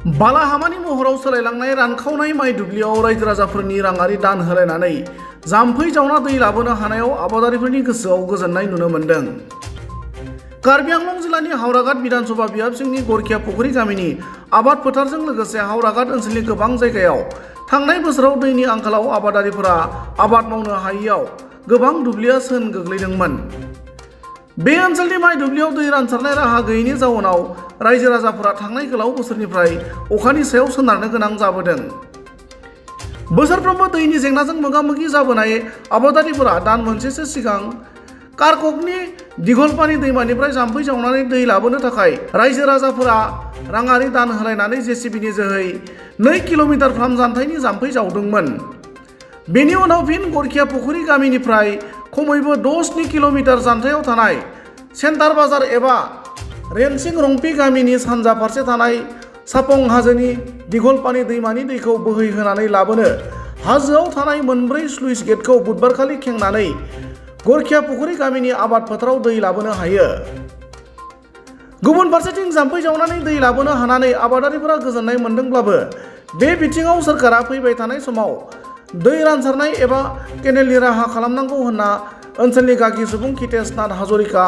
बालाहामानि महराव सोलायलांनाय रानखावनाय माइ दुब्लियाव रायजो राजाफोरनि राङारि दान होलायनानै जाम्फै जावना दै लाबोनो हानायाव आबादारिफोरनि गोसोआव गोजोननाय नुनो मोन्दों। कार्बि आंलं जिल्लानि हावराघाट बिधानसभा बियाब सिंनि गरखिया पुखुरी गामिनि आबाद फोथारजों लोगोसे हावराघाट ओनसोलनि गोबां जायगायाव थांनाय बोसोराव दैनि आंखालाव आबादारिफोरा आबाद मावनो हायैयाव गोबां दुब्लिया सोन गोग्लैदोंमोन। बे ओनसोलनि माइ दुब्लियाव दै रानसारनाय राहा गैयैनि जाउनाव रायजो राजाफोरा थांनाय गोलाव बोसोरनिफ्राय अखानि सायाव सोनारनो गोनां जाबोदों। बोसोरफ्रोमबो दैनि जेंनाजों मोगा-मोगि जाबोनाय आबादारिफोरा दान मोनसेसो सिगां कारककनि दिघलपानी दैमानिफ्राय जाम्फै जावनानै दै लाबोनो थाखाय रायजो राजाफोरा राङारि दान होलायनानै जेसिबिनि जोहै 2 किल'मिटारफ्राम जानथायनि जाम्फै जावदोंमोन। बेनि उनाव फिन गरखिया पुखुरी गामिनिफ्राय खमैबो 10 किल'मिटार जानथायाव थानाय सेन्टार बाजार एबा रेनसिं रंपि गामिनि सानजा फारसे थानाय सापं हाजोनि दिघलपानी दैमानि दैखौ बोहैहोनानै लाबोनो हाजोआव थानाय मोनब्रै स्लुइस गेटखौ बुधबारखालि खेंनानै गरखिया पुखुरी गामिनि आबाद फोथाराव दै लाबोनो हायो। गुबुन फारसेथिं जाम्फै जावनानै दै लाबोनो हानानै आबादारिफोरा गोजोननाय मोन्दोंब्लाबो बे बिथिङाव सोरखारा फैबाय थानाय समाव दै रानसारनाय एबा केनेलनि राहा खालामनांगौ होनना ओनसोलनि गागि सुबुं खितेश नाथ हाजरिका,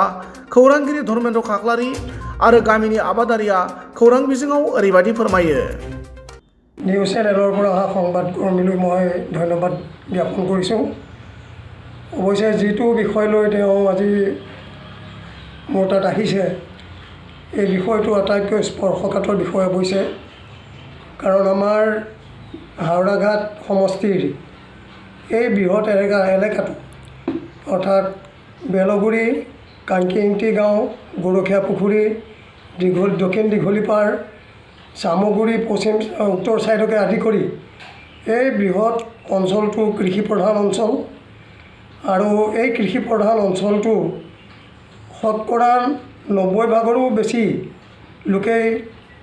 खौरांगिरि धर्मेन्द्र खाख्लारि आरो गामिनि आबादारिया खौरां बिजोङाव ओरैबायदि फोरमायो। নিউজ চেনেলৰ পৰা অহা সংবাদকৰ্মীলৈ মই ধন্যবাদ জ্ঞাপন কৰিছোঁ। অৱশ্যে যিটো বিষয় লৈ তেওঁ আজি মোৰ তাত আহিছে এই বিষয়টো আটাইতকৈ স্পৰ্শকাতৰ বিষয় অৱশ্যে, কাৰণ আমাৰ হাওৰাঘাট সমষ্টিৰ এই বৃহৎ এলেকাটো অৰ্থাৎ বেলগুৰি, কাংকিংটি গাঁও, গৰখীয়া পুখুৰী, দক্ষিণ দীঘলীপাৰ, চামগুৰি, পশ্চিম উত্তৰ ছাইডকে আদি কৰি এই বৃহৎ অঞ্চলটো কৃষি প্ৰধান অঞ্চল আৰু এই কৃষি প্ৰধান অঞ্চলটো শতকৰা 90%ৰো বেছি লোকেই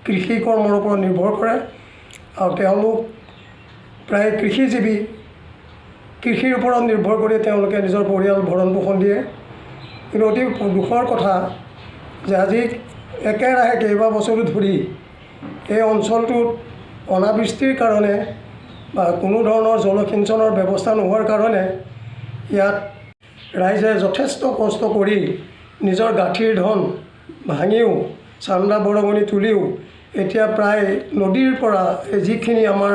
কৃষি কৰ্মৰ ওপৰত নিৰ্ভৰ কৰে আৰু তেওঁলোক প্ৰায় কৃষিজীৱী। কৃষিৰ ওপৰত নিৰ্ভৰ কৰি তেওঁলোকে নিজৰ পৰিয়াল ভৰণ পোষণ দিয়ে। কিন্তু অতি দুখৰ কথা যে আজি একেৰাহে কেইবাবছৰো ধৰি এই অঞ্চলটোত অনাবৃষ্টিৰ কাৰণে বা কোনো ধৰণৰ জলসিঞ্চনৰ ব্যৱস্থা নোহোৱাৰ কাৰণে ইয়াত ৰাইজে যথেষ্ট কষ্ট কৰি নিজৰ গাঁঠিৰ ধন ভাঙিও চান্দা বৰঙণি তুলিও এতিয়া প্ৰায় নদীৰ পৰা যিখিনি আমাৰ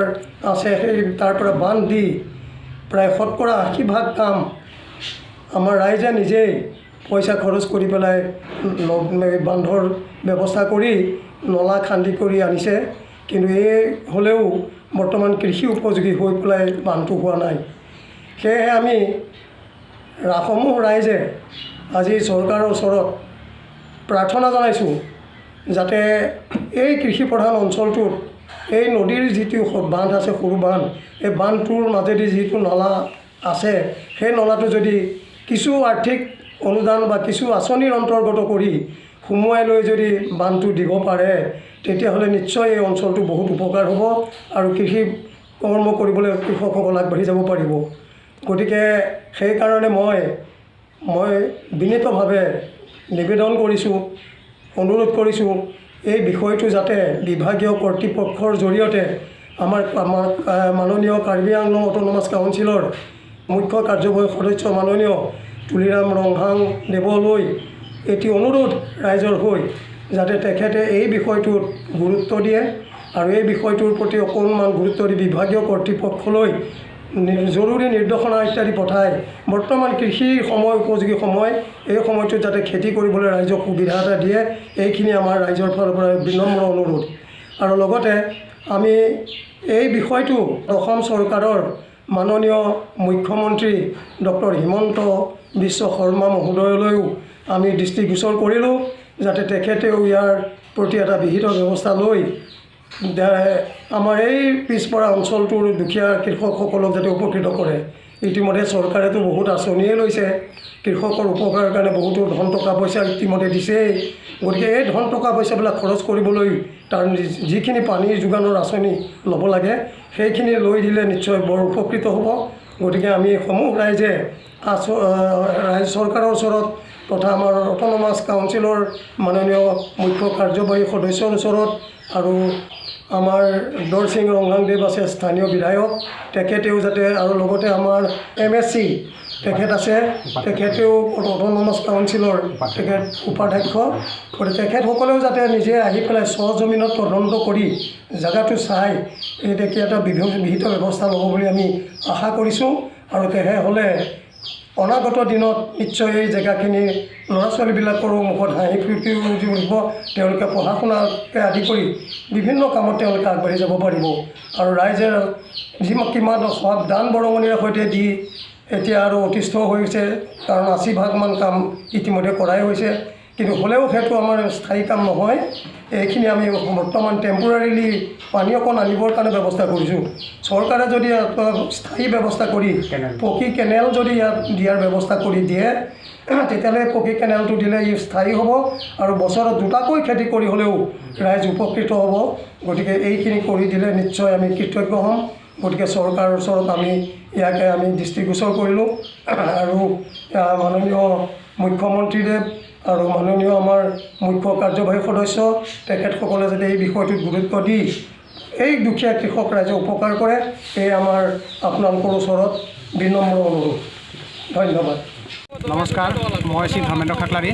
আছে সেই তাৰ পৰা বান্ধ দি প্ৰায় শতকৰা 80% কাম আমাৰ ৰাইজে নিজেই পইচা খৰচ কৰি পেলাই বান্ধৰ ব্যৱস্থা কৰি নলা খান্দি কৰি আনিছে। কিন্তু এই হ'লেও বৰ্তমান কৃষি উপযোগী হৈ পেলাই বান্ধটো হোৱা নাই। সেয়েহে আমি সমূহ ৰাইজে আজি চৰকাৰৰ ওচৰত প্ৰাৰ্থনা জনাইছোঁ যাতে এই কৃষি প্ৰধান অঞ্চলটোত এই নদীৰ যিটো বান্ধ আছে, সৰু বান্ধ, এই বান্ধটোৰ মাজেদি যিটো নলা আছে সেই নলাটো যদি কিছু আৰ্থিক অনুদান বা কিছু আঁচনিৰ অন্তৰ্গত কৰি সুমুৱাই লৈ যদি বান্ধটো দিব পাৰে তেতিয়াহ'লে নিশ্চয় এই অঞ্চলটো বহুত উপকাৰ হ'ব আৰু কৃষি কৰ্ম কৰিবলৈ কৃষকসকল আগবাঢ়ি যাব পাৰিব। গতিকে সেইকাৰণে মই বিনীতভাৱে নিবেদন কৰিছোঁ, অনুৰোধ কৰিছোঁ এই বিষয়টো যাতে বিভাগীয় কৰ্তৃপক্ষৰ জৰিয়তে আমাৰ মাননীয় কাৰ্বি আংলং অট'নমাছ কাউন্সিলৰ মুখ্য কাৰ্যবাহী সদস্য মাননীয় তুলিৰাম ৰংহাং দেৱলৈ এটি অনুৰোধ ৰাইজৰ হৈ যাতে তেখেতে এই বিষয়টোত গুৰুত্ব দিয়ে আৰু এই বিষয়টোৰ প্ৰতি অকণমান গুৰুত্ব দি বিভাগীয় কৰ্তৃপক্ষলৈ জৰুৰী নিৰ্দেশনা ইত্যাদি পঠাই বৰ্তমান কৃষিৰ সময় উপযোগী সময় এই সময়টোত যাতে খেতি কৰিবলৈ ৰাইজক সুবিধা এটা দিয়ে, এইখিনি আমাৰ ৰাইজৰ ফালৰ পৰা বিনম্ৰ অনুৰোধ। আৰু লগতে আমি এই বিষয়টো অসম চৰকাৰৰ মাননীয় মুখ্যমন্ত্ৰী ডক্টৰ হিমন্ত বিশ্ব শৰ্মা মহোদয়লৈও আমি দৃষ্টিগোচৰ কৰিলোঁ যাতে তেখেতেও ইয়াৰ প্ৰতি এটা বিহিত ব্যৱস্থা লৈ আমাৰ এই পিছপৰা অঞ্চলটোৰ দুখীয়া কৃষকসকলক যাতে উপকৃত কৰে। ইতিমধ্যে চৰকাৰেতো বহুত আঁচনিয়ে লৈছে, কৃষকৰ উপকাৰৰ কাৰণে বহুতো ধন টকা পইচা ইতিমধ্যে দিছেই। গতিকে এই ধন টকা পইচাবিলাক খৰচ কৰিবলৈ তাৰ যিখিনি পানীৰ যোগানৰ আঁচনি ল'ব লাগে সেইখিনি লৈ দিলে নিশ্চয় বৰ উপকৃত হ'ব। গতিকে আমি সমূহ ৰাইজে চৰকাৰৰ ওচৰত তথা আমাৰ অট'নমাছ কাউন্সিলৰ মাননীয় মুখ্য কাৰ্যবাহী সদস্যৰ ওচৰত আৰু আমাৰ দৰসিং ৰংহাংদেৱ আছে স্থানীয় বিধায়ক, তেখেতেও যাতে, আৰু লগতে আমাৰ MSC তেখেত আছে, তেখেতেও অট'নমাছ কাউন্সিলৰ তেখেত উপাধ্যক্ষ, গতিকে তেখেতসকলেও যাতে নিজে আহি পেলাই স্বজমিনত তদন্ত কৰি জেগাটো চাই তেতিয়া এটা বিহিত ব্যৱস্থা ল'ব বুলি আমি আশা কৰিছোঁ। আৰু তেতিয়াহ'লে অনাগত দিনত নিশ্চয় এই জেগাখিনি ল'ৰা ছোৱালীবিলাকৰো মুখত হাঁহি ফূৰ্তি উঠিব, তেওঁলোকে পঢ়া শুনাকে আদি কৰি বিভিন্ন কামত তেওঁলোকে আগবাঢ়ি যাব পাৰিব। আৰু ৰাইজে কিমান দান বৰঙণিৰ সৈতে দি এতিয়া আৰু অতিষ্ঠ হৈছে, কাৰণ 80% কাম ইতিমধ্যে কৰাই হৈছে, কিন্তু হ'লেও সেইটো আমাৰ স্থায়ী কাম নহয়। এইখিনি আমি বৰ্তমান টেম্পৰাৰীলি পানী অকণ আনিবৰ কাৰণে ব্যৱস্থা কৰিছোঁ। চৰকাৰে যদি স্থায়ী ব্যৱস্থা কৰি পকী কেনেল যদি ইয়াত দিয়াৰ ব্যৱস্থা কৰি দিয়ে, তেতিয়াহ'লে পকী কেনেলটো দিলে ই স্থায়ী হ'ব আৰু বছৰত দুটাকৈ খেতি কৰি হ'লেও ৰাইজ উপকৃত হ'ব। গতিকে এইখিনি কৰি দিলে নিশ্চয় আমি কৃতজ্ঞ হ'ম। গতিকে চৰকাৰৰ ওচৰত আমি ইয়াকে আমি দৃষ্টিগোচৰ কৰিলোঁ, আৰু মাননীয় মুখ্যমন্ত্ৰীদেৱ আৰু মাননীয় আমাৰ মুখ্য কাৰ্যবাহী সদস্য তেখেতসকলে যাতে এই বিষয়টোত গুৰুত্ব দি এই দুখীয়া কৃষক ৰাইজে উপকাৰ কৰে, এই আমাৰ আপোনালোকৰ ওচৰত বিনম্ৰ অনুৰোধ। ধন্যবাদ। নমস্কাৰ, মই শ্ৰী ধৰ্মেন্দ্ৰ খাকলাৰী,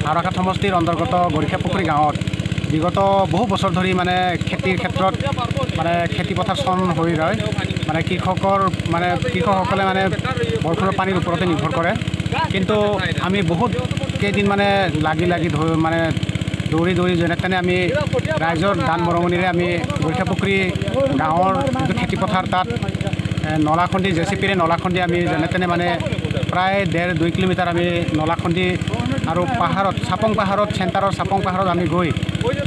হাওৰাঘাট সমষ্টিৰ অন্তৰ্গত গৰিষা পুখুৰী গাঁৱত বিগত বহু বছৰ ধৰি মানে খেতিৰ ক্ষেত্ৰত মানে খেতিপথাৰ চন হৈ ৰয়, মানে কৃষকসকলে মানে বৰষুণৰ পানীৰ ওপৰতে নিৰ্ভৰ কৰে। কিন্তু আমি বহুত কেইদিন মানে লাগি দৌৰি যেনে তেনে আমি ৰাইজৰ দান বৰঙণিৰে আমি গৰিষা পুখুৰী গাঁৱৰ যিটো খেতিপথাৰ তাত নলা খন্দি JCPৰে নলা খন্দি আমি যেনে তেনে মানে প্ৰায় 1.5-2 কিলোমিটাৰ আমি নলা খন্দি, আৰু পাহাৰত চেণ্টাৰৰ চাপং পাহাৰত আমি গৈ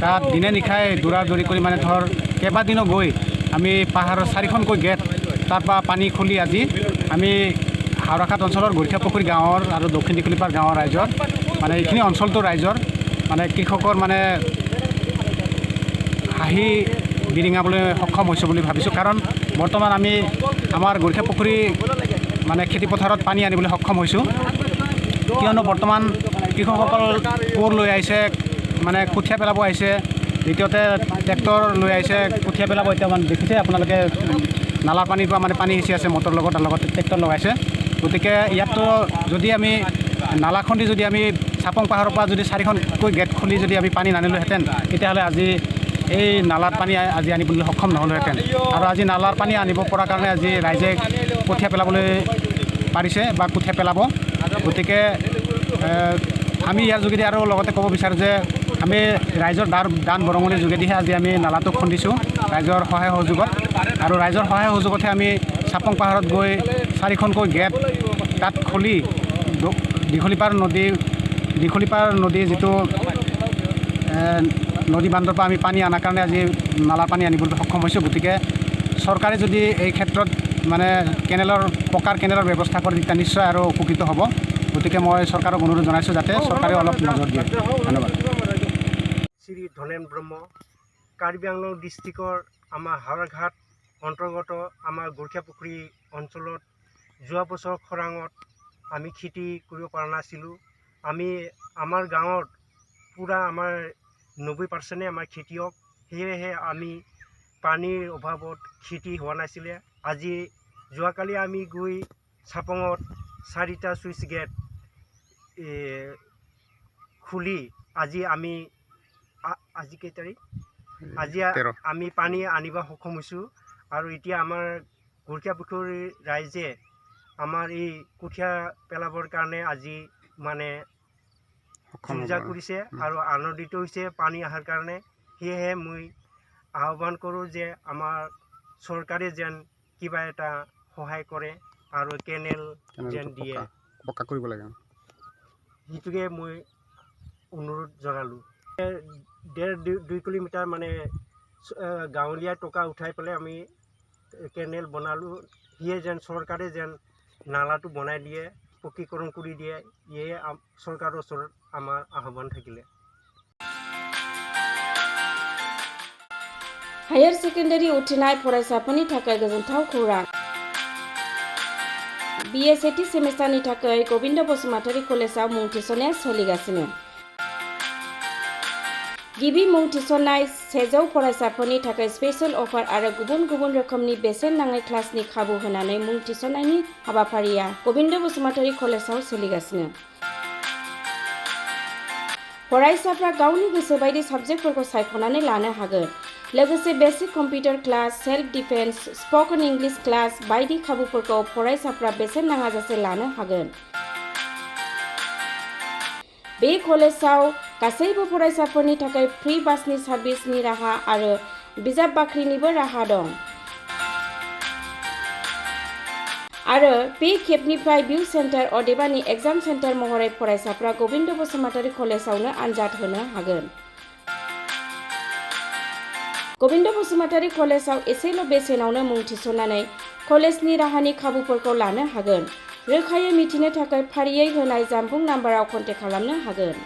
তাত দিনে নিশাই দৌৰি কৰি মানে কেইবাদিনো গৈ আমি পাহাৰৰ 4খনকৈ গেট তাৰপৰা পানী খুলি আজি আমি হাওৰাঘাট অঞ্চলৰ গৰিষা পুখুৰী গাঁৱৰ আৰু দক্ষিণ দীঘলীপাৰ গাঁৱৰ ৰাইজৰ মানে এইখিনি অঞ্চলটোৰ ৰাইজৰ মানে কৃষকৰ মানে হাঁহি বিৰিঙাবলৈ সক্ষম হৈছোঁ বুলি ভাবিছোঁ। কাৰণ বৰ্তমান আমি আমাৰ গৰিষা পুখুৰী মানে খেতিপথাৰত পানী আনিবলৈ সক্ষম হৈছোঁ, কিয়নো বৰ্তমান কৃষকসকল কোৰ লৈ আহিছে, মানে কঠীয়া পেলাব আহিছে, দ্বিতীয়তে ট্ৰেক্টৰ লৈ আহিছে কঠীয়া পেলাব। এতিয়া মানে দেখিছে আপোনালোকে নালাৰ পানীৰ পৰা মানে পানী সিঁচি আছে মটৰ লগত ট্ৰেক্টৰ লগাইছে। গতিকে ইয়াততো যদি আমি নালা খন্দি যদি আমি চাপং পাহাৰৰ পৰা যদি 4খনকৈ গেট খুলি যদি আমি পানী নানিলোহেঁতেন, তেতিয়াহ'লে আজি এই নালাৰ পানী আজি আনিবলৈ সক্ষম নহ'লোহেঁতেন। আৰু আজি নালাৰ পানী আনিব পৰা কাৰণে আজি ৰাইজে কঠীয়া পেলাবলৈ পাৰিছে বা কঠীয়া পেলাব। গতিকে আমি ইয়াৰ যোগেদি আৰু লগতে ক'ব বিচাৰোঁ যে আমি ৰাইজৰ দান বৰঙণিৰ যোগেদিহে আজি আমি নালাটো খুন্দিছোঁ ৰাইজৰ সহায় সহযোগত, আৰু ৰাইজৰ সহায় সহযোগতহে আমি চাপং পাহাৰত গৈ 4খনকৈ গেট তাত খুলি দীঘলীপাৰ নদীৰ যিটো নদী বান্ধৰ পৰা আমি পানী অনাৰ কাৰণে আজি নালাৰ পানী আনিবলৈ সক্ষম হৈছোঁ। গতিকে চৰকাৰে যদি এই ক্ষেত্ৰত মানে পকাৰ কেনেলৰ ব্যৱস্থা কৰে তেতিয়া নিশ্চয় আৰু উপকৃত হ'ব। গতিকে মই চৰকাৰক অনুৰোধ জনাইছোঁ যাতে চৰকাৰে অলপ নজৰ দিয়ে। ধন্যবাদ। শ্ৰী ধনেন ব্ৰহ্ম, কাৰ্বি আংলং ডিষ্ট্ৰিক্টৰ আমাৰ হাওৰাঘাট অন্তৰ্গত আমাৰ গৰিষা পুখুৰী অঞ্চলত যোৱা বছৰ খৰাঙত আমি খেতি কৰিব পৰা নাছিলোঁ। আমাৰ গাঁৱত পূৰা আমাৰ 90% আমাৰ খেতিয়ক, সেয়েহে আমি পানীৰ অভাৱত খেতি হোৱা নাছিলে। আজি যোৱাকালি আমি গৈ চাপঙত 4টা চুইচ গেট খুলি আজি কেই তাৰিখ? আজি আমি পানী আনিব সক্ষম হৈছোঁ। আৰু এতিয়া আমাৰ গৰিষা পুখুৰীৰ ৰাইজে আমাৰ এই কঠীয়া পেলাবৰ কাৰণে আজি মানে যো-জা কৰিছে আৰু আনন্দিত হৈছে পানী অহাৰ কাৰণে। সেয়েহে মই আহ্বান কৰোঁ যে আমাৰ চৰকাৰে যেন কিবা এটা সহায় কৰে আৰু কেনেল যেন দিয়ে, পকা কৰিব লাগে, সেইটোকে মই অনুৰোধ জনালোঁ। 1.5-2 কিলোমিটাৰ মানে গাঁৱলীয়া টকা উঠাই পেলাই আমি কেনেল বনালোঁ। সেয়ে যেন চৰকাৰে যেন নালাটো বনাই দিয়ে, পকীকৰণ কৰি দিয়ে, ইয়ে চৰকাৰৰ ওচৰত আমাৰ আহ্বান থাকিলে। हायर सेकेन्डारि उथ्रिनाय फरायसाफोरनि थाखाय गोजोनथाव खौरां। BA सेथि सेमिस्टारनि थाखाय गोविन्द बसुमतारी कलेजाव मुं थिसननाया सोलिगासिनो। गिबि मुं थिसननाय 100 फरायसाफोरनि थाखाय स्पेशल अफार आरो गुबुन गुबुन रोखोमनि बेसेन नाङै क्लासनि खाबु होनानै मुं थिसननायनि हाबाफारिया गबिन्द बसुमतारी कलेजाव सोलिगासिनो। फरायसाफ्रा गावनि गोसो बायदि साबजेक्टफोरखौ सायख'नानै लानो हागोन। लोगोसे basic computer class, self defence, spoken English class बायदि खाबुफोरखौ फरायसाफ्रा बेसेन नाङाजासे लानो हागोन। बे कलेजाव गासैबो फरायसाफोरनि थाखाय फ्रि बासनि सार्भिसनि राहा आरो बिजाब बाख्रिनिबो राहा दं। आरो बे खेबनिफ्राय भिउ सेन्टार अदेबानि एग्जाम सेन्टार महरै फरायसाफ्रा गबिन्द बसुमतारी कलेजावनो आनजाद होनो हागोन। गबिन्द बसुमतारी कलेजाव एसेल' बेसेनावनो मुं थिसननानै कलेजनि राहानि खाबुफोरखौ लानो हागोन। रोखायै मिथिनो थाखाय फारियै होनाय जानबुं नाम्बाराव कन्टेक्ट खालामनो हागोन।